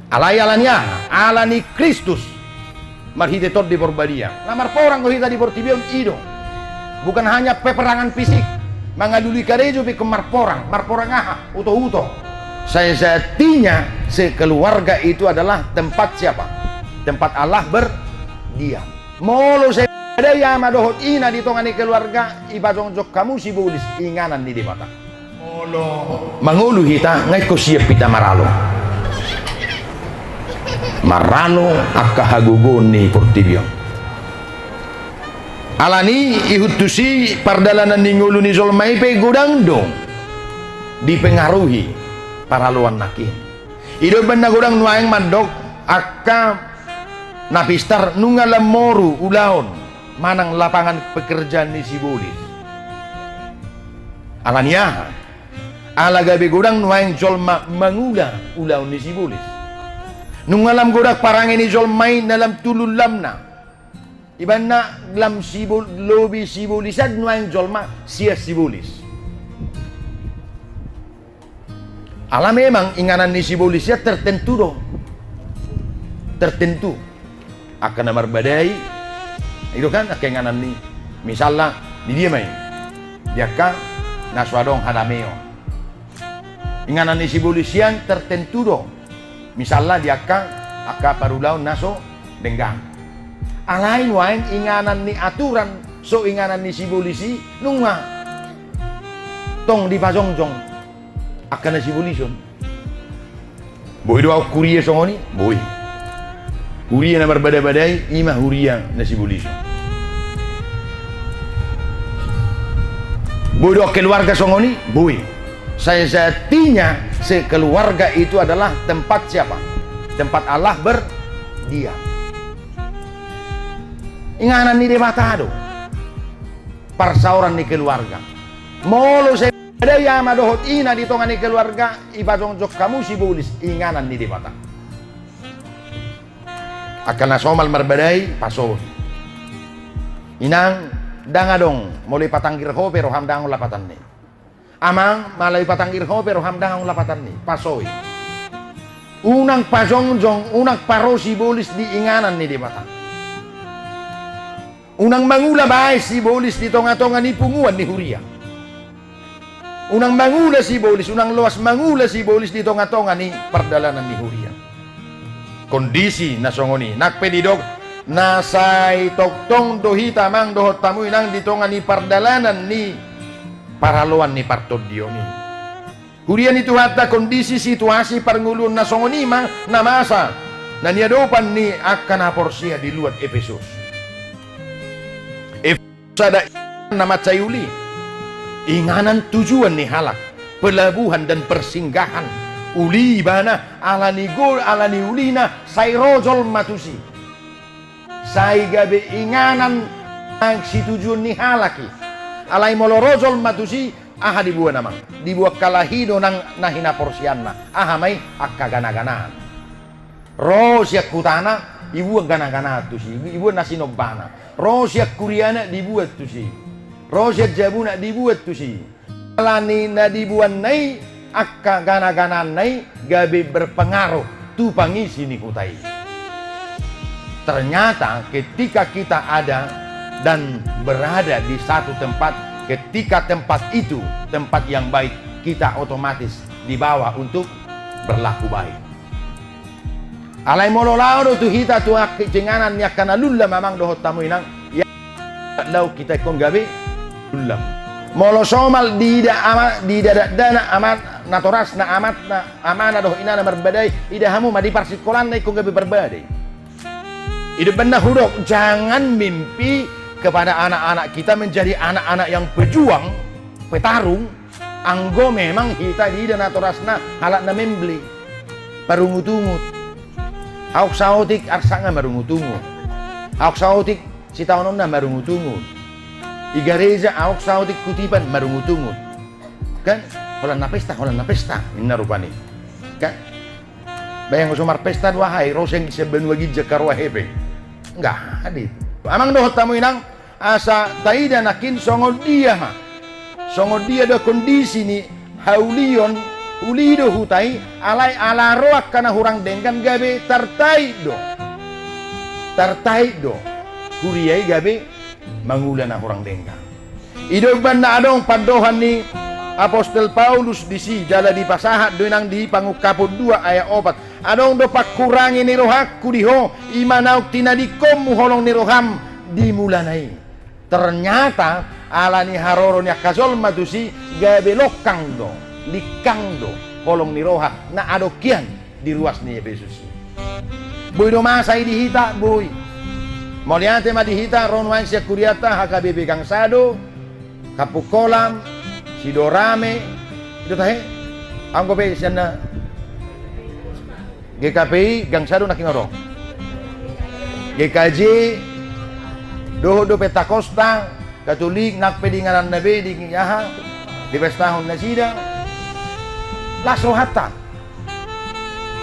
Alai alanya, alani Kristus. Marhite tot di porbadia. Namar porang ko hita di portibion ido. Bukan hanya peperangan fisik. Mengaduli karejo pi marporang aha, uto-uto. Saya sejatinya sekeluarga itu adalah tempat siapa? Tempat Allah berdiam. Molo saya ada yang madohot ina di tongani keluarga ibadong jok kamu si bulis inganan di mata. Molo mangulu hita ngai ko siap pita maralo. Marano akahagugon ni portibion. Alani ihutusi pardalanan ni ngulu ni Zolmai pe godang dong dipengaruhi para luan nakin. Ido benda godang nuaeng mandok akka napistar nungalam moru ulaon manang lapangan pekerjaan ni sibulis. Alania ala gabe godang nuaeng Zolma mangula ulaon ni sibulis. Nungalam godak parang ini Zolmai dalam tulul lamna. Iban na lam sibul lobi sibulisad nuaeng Zolma sia sibulis. Alam memang inganan ni sibulisnya tertentu dong. Tertentu. Akan namar badai. Itu kan akan inganan ni. Misalnya di dia main. Dia kan naswadong hadameo. Inganan ni sibulisnya tertentu dong. Misalnya dia akan parulau naso denggang. Alain wain inganan ni aturan so inganan ni sibulisi nunga tong di pajongjong akan na sibulison. Boy doa kuria songoni boy. Kuria na berbadai-badai ima huria na sibulison. Boy doa keluarga songoni boy. Saya sejatinya sekeluarga itu adalah tempat siapa? Tempat Allah berdiam. Inganan ni debatado. Persauran ni keluarga. Molo saya ada yang madohot ina di tongan ni keluarga ibadong jok kamu si bulis inganan ni debata. Akan nasomal merbadai paso. Inang dangadong mulai patanggir ho pero hamdang lapatan ni. Amang malay patanggir ho pero hamdang lapatan ni pasoi. Unang pajongjong unang parosi bulis di inganan ni debata. Unang mangula bae si bolis di tonga-tonga ni punguan ni huria. Unang mangula si bolis, unang luas mangula si bolis di tonga-tonga ni perdalanan ni huria. Kondisi nasongoni nakpedidog nasay toktong dohita mang dohot tamu inang di tonga ni perdalanan ni paraluan ni partodio ni. Huria itu hatta kondisi situasi parngulun nasongoni mang namasa na niadopan ni akan aporsia di luar Efesus. Ada nama cayuli inganan tujuan nih halak pelabuhan dan persinggahan uli bana alani gol alani ulina say rojol matusi say gabe inganan ang si tujuan nih halaki alai molo rojol matusi aha dibuat namang dibuat kalahido nang nahina porsianna aha mai akka gana-ganaan rosya kutana ibu gana-gana tuh sih ibu nasi nobana rosyak kuriana dibuat tuh sih. Rosyak jabuna dibuat tuh sih. Alani na dibuat nai akka gana-gana nai gabe berpengaruh tu pangisi ni kutai. Ternyata ketika kita ada dan berada di satu tempat, ketika tempat itu tempat yang baik, kita otomatis dibawa untuk berlaku baik. Alai molo lao tu hita tu cenganan nya kana lulla mamang dohot tamu inang ya lau kita kon gabe lulla molo somal di dana amat natoras na amat na amana doh inana berbadai ida hamu madi parsikolan nai kon gabe berbadai ida benda hudok jangan mimpi kepada anak-anak kita menjadi anak-anak yang pejuang petarung anggo memang hita di dana torasna halak na membeli parungut-ungut. Auk sautik arsanga marungutungu. Auk sautik si taonon na marungutungu. Igareja auk sautik kutipan marungutungu. Kan? Holan na pesta. Inna rupani. Kan? Bayang usumar pesta wahai roseng sebenua gijja karwa hepe. Enggak hadit. Amang dohot tamu inang asa taida nakin songol dia mah. Songol dia do kondisi ni haulion ulido hutai alai ala roak kana hurang dengkan gabe tartaido kuriai gabe mangulana hurang dengkan ido banda adong padohan ni Apostol Paulus disi jala di pasahat doinang di pangukapod 2 ayat 4 adong do pakurangi ni rohakku diho imanauk tinadikom muholong ni roham dimulanai ternyata ala ni haroro ni akazol matusi gabe lokang do likang do holong ni roha na adokian di ruas ni Yesus boy do masai dihita boy moliante ma dihita ronwan sia kuriata HKBP Gangsado Kapukolam Sidorame itu tahe anggo be sana GKPI Gangsado nakingoro GKJ do Petakosta Katolik nak pedinganan nabe di yaha di pestahon na sida laso hata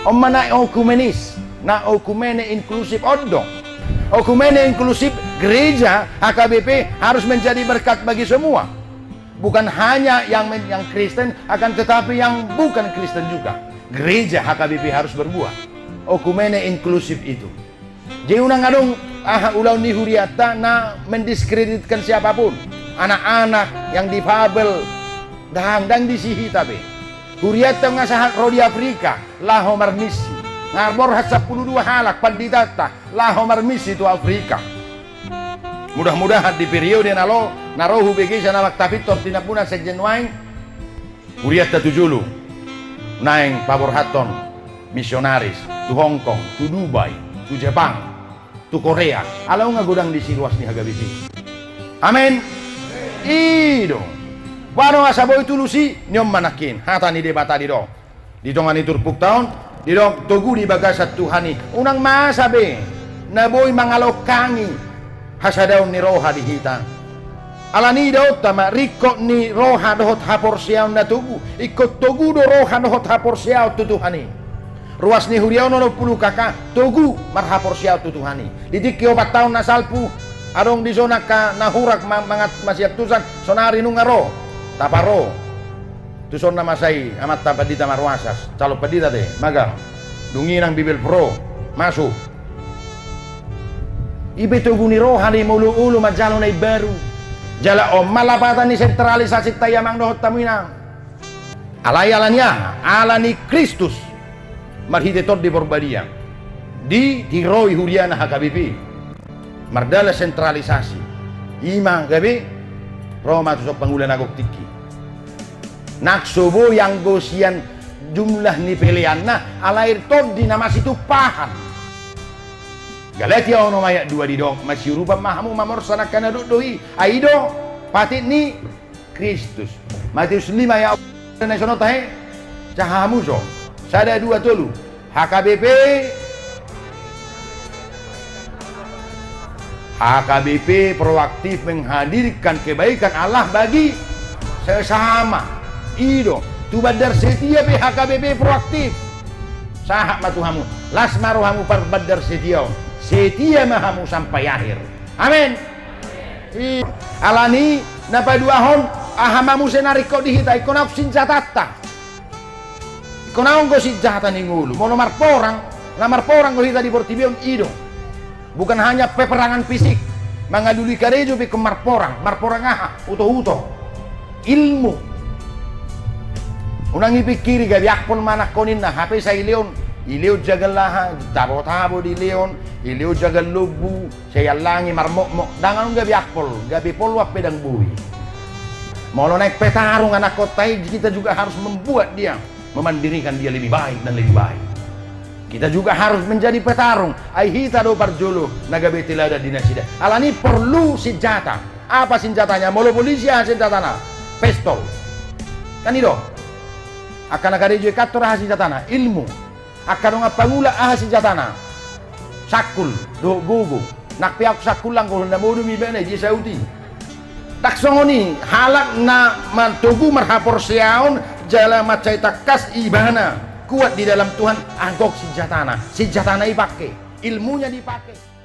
omana okumenis na okumene inklusif odo okumene inklusif gereja HKBP harus menjadi berkat bagi semua. Bukan hanya yang Kristen, akan tetapi yang bukan Kristen juga. Gereja HKBP harus berbuah. Okumene inklusif itu. Jadi unang adong ulau ni huriata na mendiskreditkan siapapun. Anak-anak yang difabel dang disihi tabe. Huriata ngasahat rodi Afrika laho marmisi. Ngarbor hat 12 halak panditata laho marmisi itu Afrika. Mudah-mudahan di periode narohu begi sana waktu top tinapuna sekjen wain kuriat tujulu naing pabor haton misionaris tu Hong Kong tu Dubai tu Jepang tu Korea alau ngagodang di siluas ni HKBP amin ido wano asaboy tulusi nyom manakin hata ni debata di do di tongan itu puktaon di do togu di bagasat Tuhani unang masabe naboy mangalokangi hasadaw ni roha dihita alani daw tama rikko ni roha dohot hapor siyaw na tugu ikot tugu do roha dohot hapor siyaw tutuhani ruas ni huriyaw no 10 kaka tugu marhapor siyaw tutuhani didik 4 tahun na salpu adong di zona ka nahurak mangat masyat tusan sonari nungaro taparo tuson na masay amat tapadita marwasas calo padita de magang dunginang Bibil Pro masuk ibe tuguni roha ni mulu-ulu majalo na baru jala om malapatan ni sentralisasi tayamang dohot tamina alanya alani Kristus marhitetot di Borbadia di tiroi huriana HKBP mardala sentralisasi imang gabi Roma tusok pangulan agok tiki naksobo yang gosian jumlah ni pilihan na alair tod di nama situ pahan Galatia ono maya 2 di dong masih rupa mahamu mamor sana kana doi aido pati ni Kristus Matius 5 ya nasional tahe cahamu so sada 2 tolu HKBP proaktif menghadirkan kebaikan Allah bagi sesama ido tu badar setia be HKBP proaktif sahak matuhamu las maruhamu par badar setia setia mahamu sampai akhir amin alani napa 2 hon ahamamu senariko dihita ikonauk sinjatata ikonauk go sinjata ni ngulu mau lamar porang go hita di Portibion ido bukan hanya peperangan fisik mangaduli karejo be ke marporang aha uto ilmu unang ipikiri gabi akpon manak konin na HP sa Ileo jagalaha tabo di leon ileo jagal lubu saya langi marmok dangan gabi akpol gabi polwap pedang bui mau naik petarung anak kota kita juga harus membuat dia memandirikan dia lebih baik dan lebih baik kita juga harus menjadi petarung ai hita do parjolo nagabe tilada dinasida alani perlu senjata apa senjatanya molo polisi senjatana pistol kan itu akan agarejo kator senjatana ilmu akan nga pangula senjatana sakul do gugu nakpiak sakul lang ko na modu mi bene di Saudi taksongoni halak na mantugu marhapor siaon jala macai takas ibana kuat di dalam Tuhan anggok senjatana ipakai ilmunya dipakai